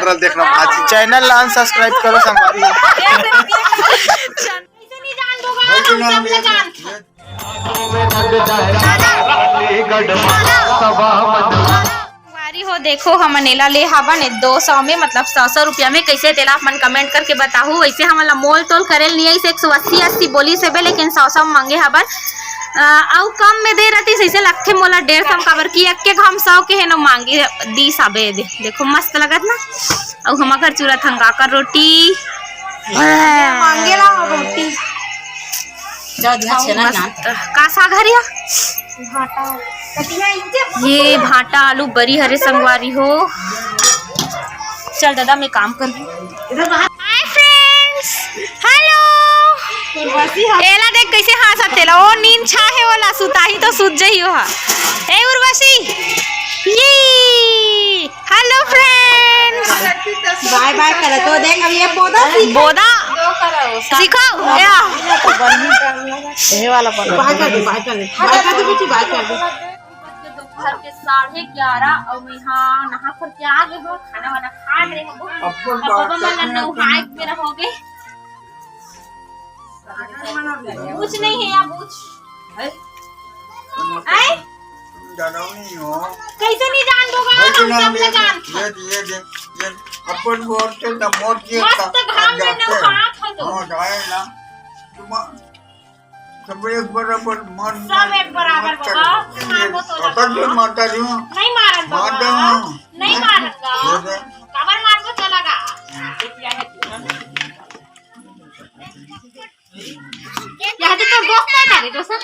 करल देख रहा आज चैनल ला अनसब्सक्राइब करो संगवारी। हो देखो हम नेला ले हवन 200 में मतलब 100 रुपया में कैसे तेला आप मन कमेंट करके बताहू। वैसे हमला मोल तोल करेल नहीं है 180 बोली से बे लेकिन 100 मांगे हवन आउ कम में दे रहती सैसे लगथे मोला 150 काबर की एक के हम 100 के है न मांगी दी सबे देखो मस्त लगत ना। और हम अगर चूरा थंगा कर रोटी मांगेला रोटी का साग हरिया ये भाटा आलू बरी हरे संगवारी हो। चल दादा मैं काम कर हाय फ्रेंड्स हेलो एला देख कैसे हंसत तेला ओ नींद छा है वाला सुताही तो सुत जही हो। ए उर्वशी ये हेलो फ्रेंड्स बाय बाय करे तो देख अब ये बोदा सिखाओ या ये वाला बाय कर दे बेटी बाय कर दे। घर के 11:30 और मैं यहाँ नहा कर के आ गए हो खाना वाना खा रहे हो अब मन नहाए मेरा हो गए कुछ नहीं है या पूछ कैसे नहीं जान दोगा हम सब ले जान ये अपन बोल के न मोर के मस्त घाम में न हाथ हो तो जाए ना तुम सब एक बराबर मन सब एक बराबर बाबा मारो तो लगा मारता जी नहीं मारत बाबा नहीं मारत कवर मार को चलागा यहाँ तो बॉक्स ना करे तो सब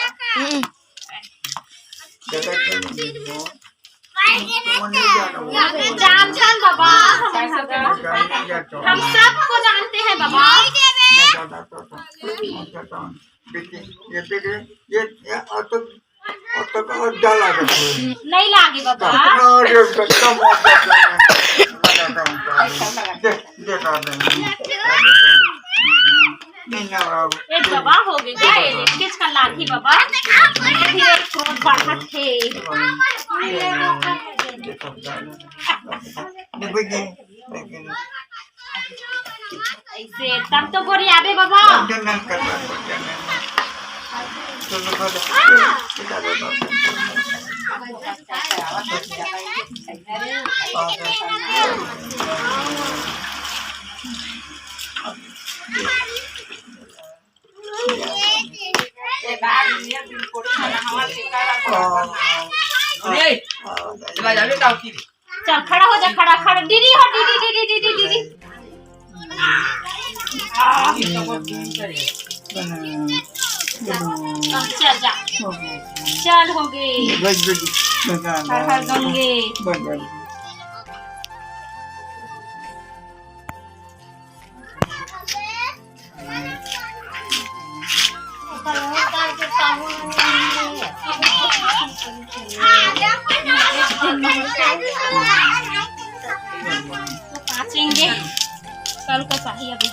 जान बाबा हम सबको जानते हैं बाबा। नहीं लागे बाबा एक बाबा हो गया ये किसका लाठी बाबा धीरे क्रोध बढ़त है ऐसे तब तो बोरी आवे बाबा चल खड़ा हो जा खड़ा खड़ा दीदी हो दीदी दीदी दीदी दीदी चल जा चल हो गए हर हर गंगे काचेंगे कल का चाहिए अभी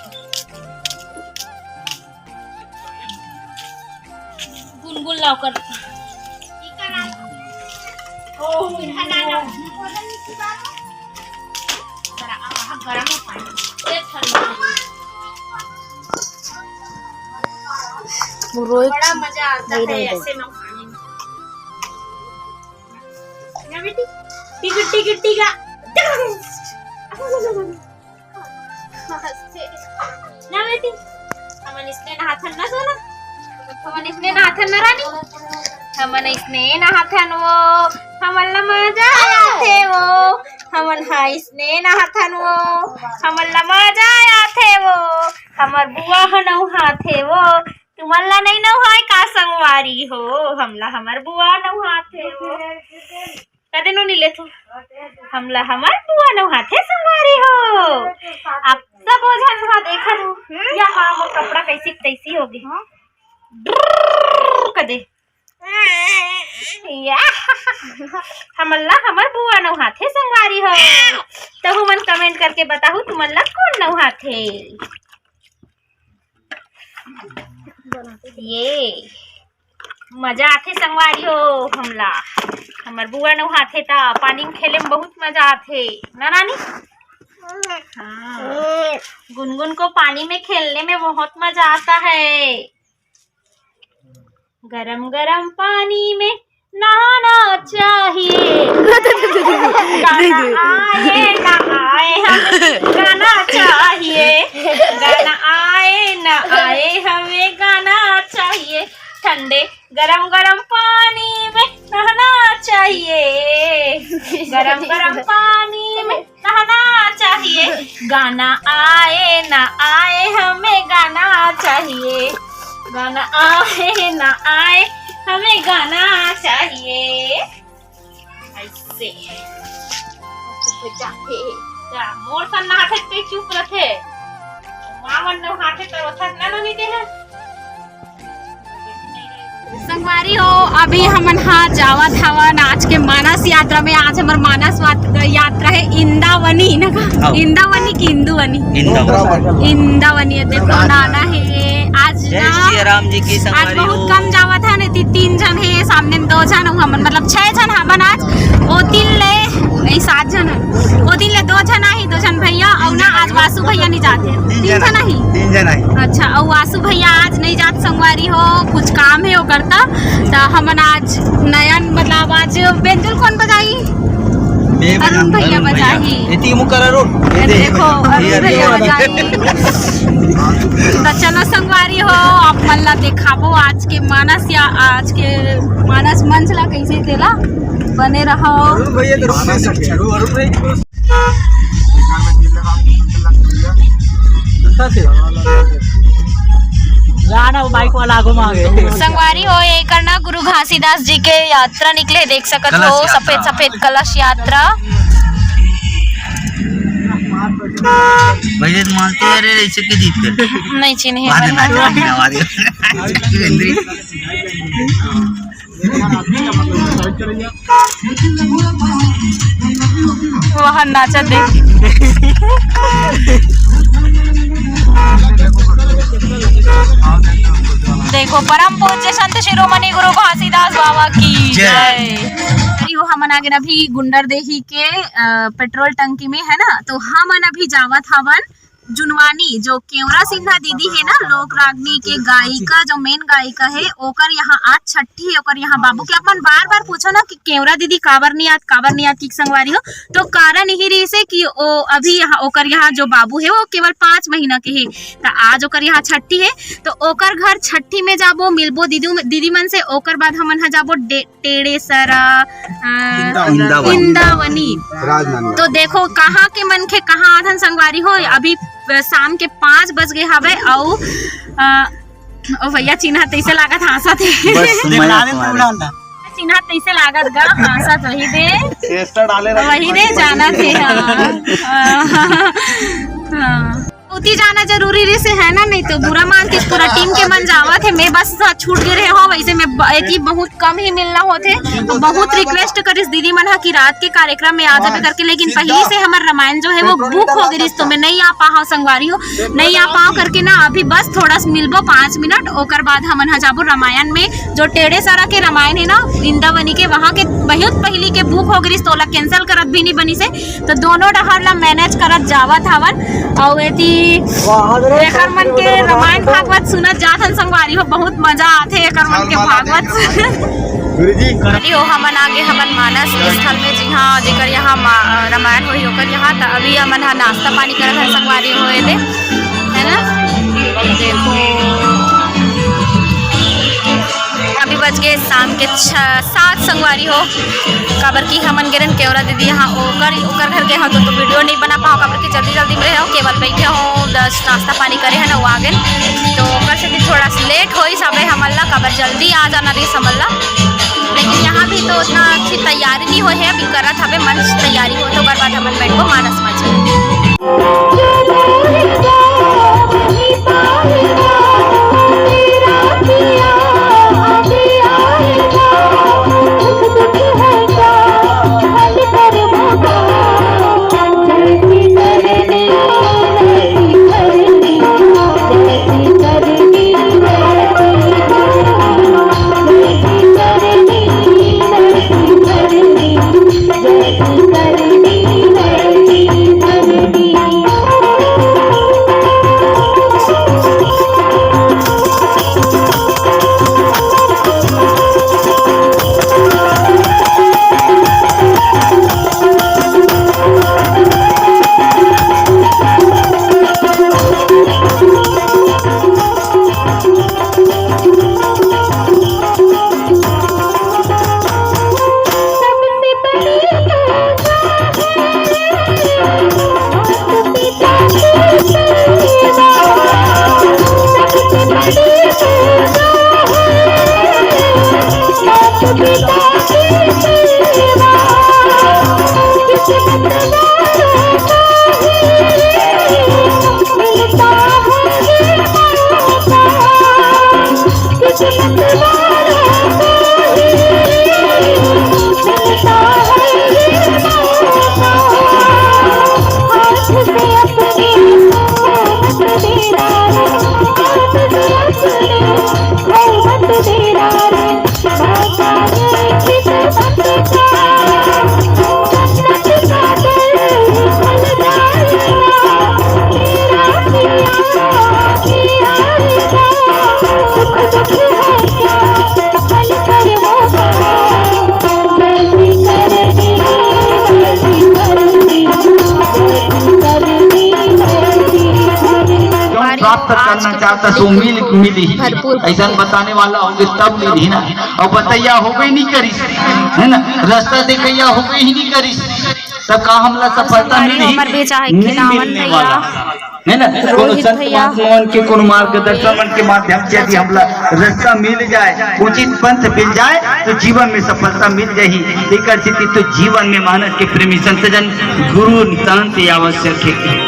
गुनगुन लाकर बड़ा मजा आता है ऐसे में खाने में बेटी टिकट टिकट टिका ना बेटी हमन इसने नहाथन ना सोना हमन इसने नहाथन ना रानी हमन इसने नहाथन वो हमन ला मजा आथे वो हमन हा इसने नहाथन वो हमन ला मजा आथे वो हमर बुआ ह नहाथे वो तुमन ला नहीं नहाय का संगवारी हो हमला हमर बुआ नहाथे वो कदे नो नीले तो हमला हमर बुआ नहाथे संगवारी हो आप सब ओझन हा देखा दो या हां वो कपड़ा कैसी तैसी हो गई हां कदे या हमला हमर बुआ नहाथे संगवारी हो तो हमन कमेंट करके बताहू तुमला कौन नहाथे ये मजा आथे संगवारी हो हमला हमर बुआ नहाथे ता पानी में खेले में बहुत मजा आथे ना नानी हाँ, गुनगुन को पानी में खेलने में बहुत मजा आता है। गरम गरम पानी में नहाना चाहिए। गाना आए ना आए हमें गाना चाहिए। गाना आए ना आए हमें गाना चाहिए। ठंडे गरम गरम पानी में नहाना चाहिए। गरम गरम पानी में नहाना चाहिए। गाना आए ना आए हमें गाना चाहिए। गाना आए ना आए हमें गाना चाहिए। ऐसे मोर सन नहाते पे चुप रखे। मावन नहाते तो वथा ना नहाते हैं। संगवारी हो, अभी हमन हाँ जावत हवन आज के मानस यात्रा में। आज हमार मानस यात्रा है इंदावनी ना, इंदावनी की इंदुवनी, इंदावनी। देखो नाना है आज जय राम जी की आज बहुत कम जावत है। नहीं 3 जन है, सामने में 2 जन हमन, मतलब 6 जन हमन आज। ओ 3 ले 7 जन है। ओ 3 ले 2 जन आई, 2 जन भैया और ना आज वासु भैया नहीं जाते। 3 जन आई, 3 जन आई। अच्छा, और वासु भैया आज नहीं जात संगवारी हो, कुछ काम है वो करता। तो हमन आज नया मतलब आज बेंजुल कौन बजाई? अरुण भैया बजाई। देखो अरुण भैया बजाई। तो चलो संगवारी हो, आप मन ला दिखाबो आज के मानस या आज के मानस मंच ला कैसे तेला बने रहो। बाइक वाला आगो मांगे। संगवारी हो, ये करना गुरु घासीदास जी के यात्रा निकले, देख सकत हो सफेद सफेद कलश यात्रा। भैया मानते हैं रे ऐसे की जीत कर नहीं चिन्हे वहाँ नाचा देख। देखो परम पूज्य संत शिरोमणि गुरु घासीदास बाबा की जय। हमन आगे अभी गुंडरदेही के पेट्रोल टंकी में है ना, तो हमन अभी जावत हवन जुनवानी, जो केवरा सिन्हा दीदी है ना, लोक रागनी के गायिका, जो मेन गायिका है, ओकर यहाँ आज छठी है। ओकर यहाँ बाबू के अपन बार बार पूछो ना कि केवरा दीदी काबर नहीं आत की संगवारी हो, तो कारण यही रही से कि ओ अभी यहाँ ओकर यहाँ जो बाबू है वो केवल 5 महीना के है। तो आज ओकर यहाँ छठी है, तो ओकर घर छठी में जाबो, मिलबो दीदी मन से। ओकर बाद हमन जाबो टेड़ेसरा इंदावनी। तो देखो कहाँ के मन के कहाँ आथन संगवारी हो। अभी शाम के 5 बज गए हवे। और भैया चिन्ह तैसे लागत हंसा थे, चिन्ह तैसे लागत गा हंसत वही दे जाना थे। हाँ उती जाना जरूरी रे से है ना, नहीं तो बुरा मान के पूरा टीम के मन जावत है। मैं बस छूट गए रहे हो, वैसे में एक ही बहुत कम ही मिलना होते। तो बहुत रिक्वेस्ट करिस दीदी मन की रात के कार्यक्रम में आ जावे करके, लेकिन पहले से हमारा रामायण जो है वो बुक हो गई, तो मैं नहीं आ पाओ संगवारी हो, नहीं आ पाओ करके ना। अभी बस थोड़ा सा मिलबो 5 मिनट, ओकर बाद हमन जाबो रामायण में। जो टेढ़ेसरा के रामायण है ना इंदावनी के, वहाँ के बहुत पहली के बुक हो गई, तो ओला कैंसिल करत भी नहीं बनी से। तो दोनों डहर ला मैनेज करत जावत हवन। और एकर मन के रामायण भागवत सुनत जाथन संगवारी हो, बहुत मजा आथे एकर मन के भागवत। हो हमन आगे हमन मानस स्थल में, जी हाँ जेकर यहाँ रामायण होई ओकर यहाँ। तो अभी हमन नाश्ता पानी करत हन संगवारी हो है ना। देखो अभी बज गए शाम के 7 संगवारी हो। काबर की हमन गिरन केवरा दीदी यहाँ ओकर घर गए हो, तो वीडियो नहीं बना पाओ काबर की जल्दी में रहे हो, केवल बैठे हो 10 नाश्ता पानी करे है ना वो आगे। तो ओकर से भी थोड़ा सा लेट हो सबे हमला, काबर जल्दी आ जाना रही समझला। लेकिन यहाँ भी तो उतना अच्छी तैयारी नहीं हो है, अभी करत हवे मंच तैयारी हो, तो ओकर बाद हमन बैठो मानस मंच। करनी प्राप्त करना चाहता तो मिल ही ऐसा बताने वाला होंगे तब मिली ना। और बतैया हो गई नहीं करी है ना, रास्ता देखैया हो गई ही नहीं करी तब का हमला सफलता नहीं मिलने वाला है ना। कोनो संत महात्माओं के कोनो मार्गदर्शन के माध्यम से यदि हमला रास्ता मिल जाए, उचित पंथ मिल जाए तो जीवन में सफलता मिल जाही। एक स्थिति तो जीवन में मानस के प्रेमी संतजन गुरु नितांत आवश्यक है।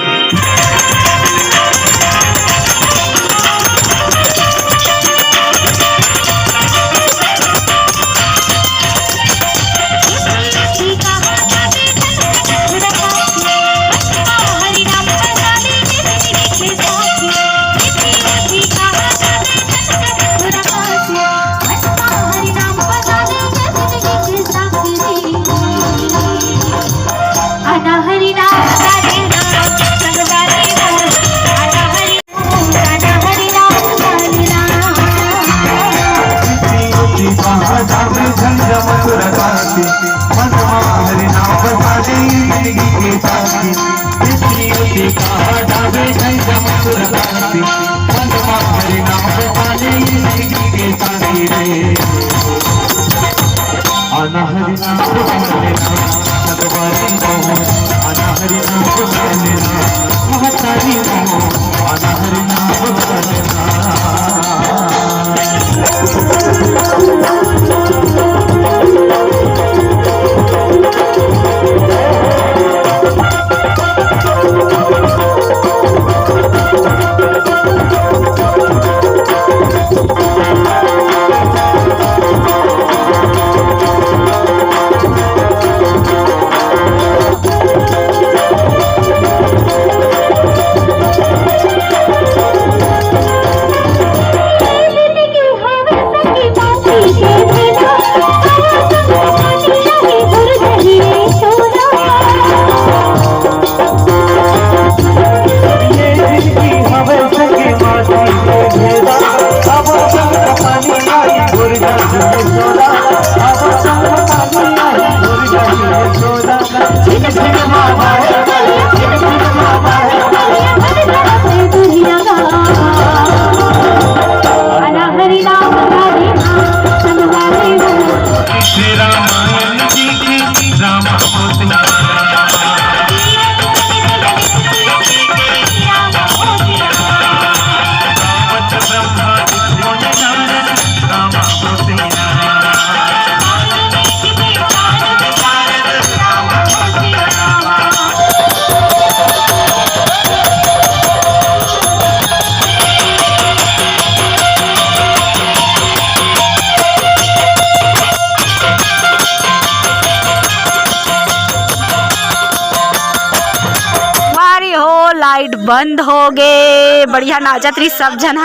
लाइट बंद हो गए। बढ़िया नाचत रही सब जन।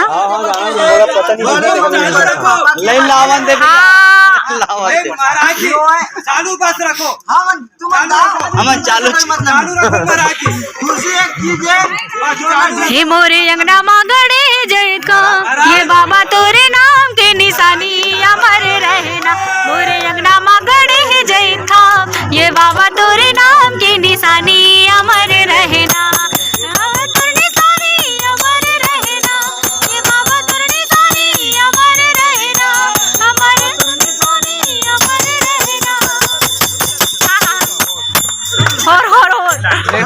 चालू बस रखो। हे मोरे अंगना मांगड़े जय का ये बाबा तोरे नाम के निशानी अमर रहना। मोरे अंगना मांगड़े जय का ये बाबा तोरे नाम के निशानी अमर रहना।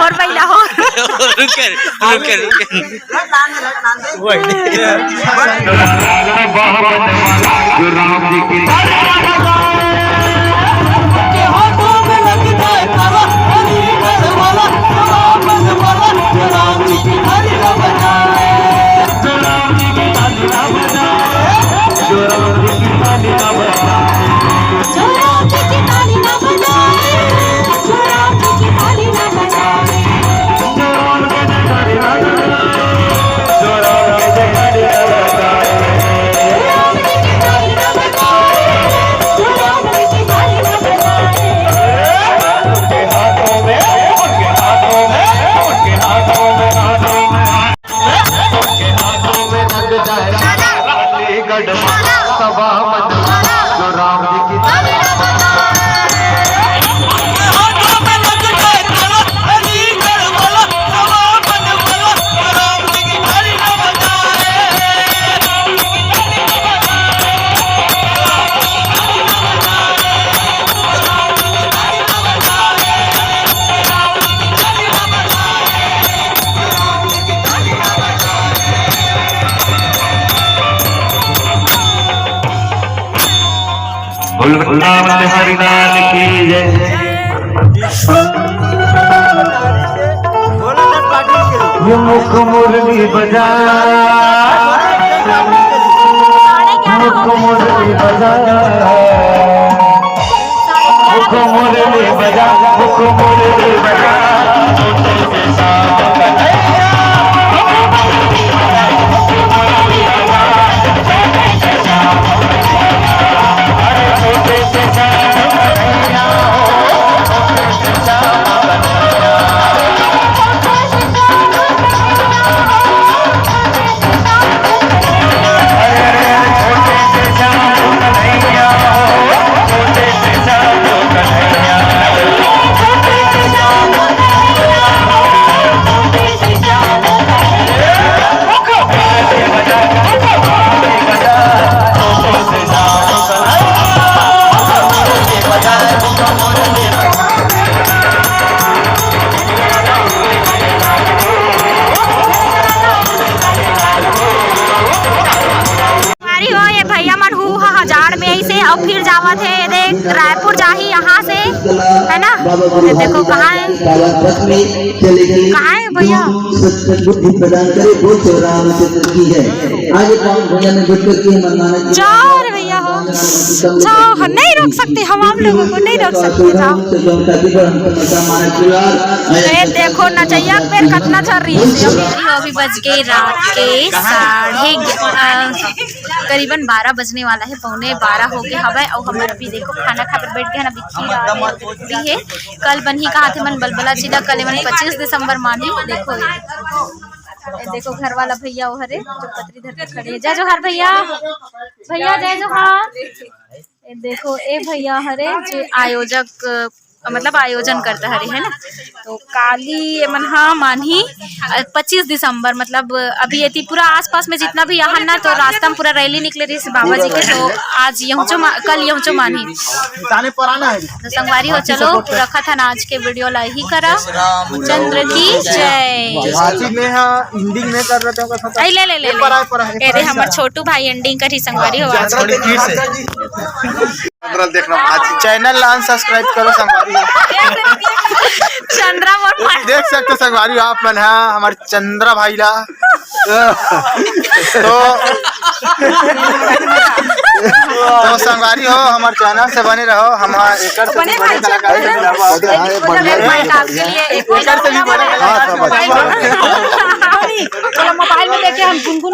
और पहला हो रुक वृंदावन हरिलाल की जय। ये मुख मुरली बजा, मुख मुरली बजा, मुख मुरली बजा, मुख मुरली बजा, छोटे से शाम कन्हैया, अरे छोटे से शाम कन्हैया, छोटे से शाम कन्हैया। हजार में ऐसे और फिर जावत है देख रायपुर जाही यहाँ से है ना। ये देखो कहाँ है भैया, जाओ रे भैया हो जाओ, हम नहीं रोक सकते, हम आप लोगों को नहीं रोक सकते, जाओ। ये देखो नचैया पैर कितना चल रही है। अभी बज गए रात के करीबन 12 बजने वाला है, 11:15 हो गया हवा। और हमारा भी देखो खाना खा कर बैठ गया ना, बिखी है। कल बनी कहा थे मन बलबला चिला, कल मन 25 दिसंबर मानी। देखो ये देखो घर वाला भैया वो हरे जो पतरी धर के खड़े हैं। जय जोहार भैया, भैया जय जोहार। ये देखो ए भैया हरे जो आयोजक मतलब आयोजन करता हरे है ना। तो काली मन हाँ मानी 25 दिसंबर मतलब अभी ये पूरा आसपास में जितना भी यहाँ ना, तो रास्ता में पूरा रैली निकले रही बाबा जी के। तो आज कल यहूँ मानी तो संगवारी हो। चलो रखा था ना आज के वीडियो ला ही करा। चंद्र की जय। हिंदी में कर रहे ले ले ले ले हमारे छोटू भाई एंडिंग करी संगवारी हो। देखना चैनल सब्सक्राइब करो संगवारी। चंद्रा देख सकते संगवारी आप मन है हमारे चंद्रा भाई ला। तो संगवारी हो हमारे चैनल से बने रहो। हम मोबाइल में लेके हम गुनगुन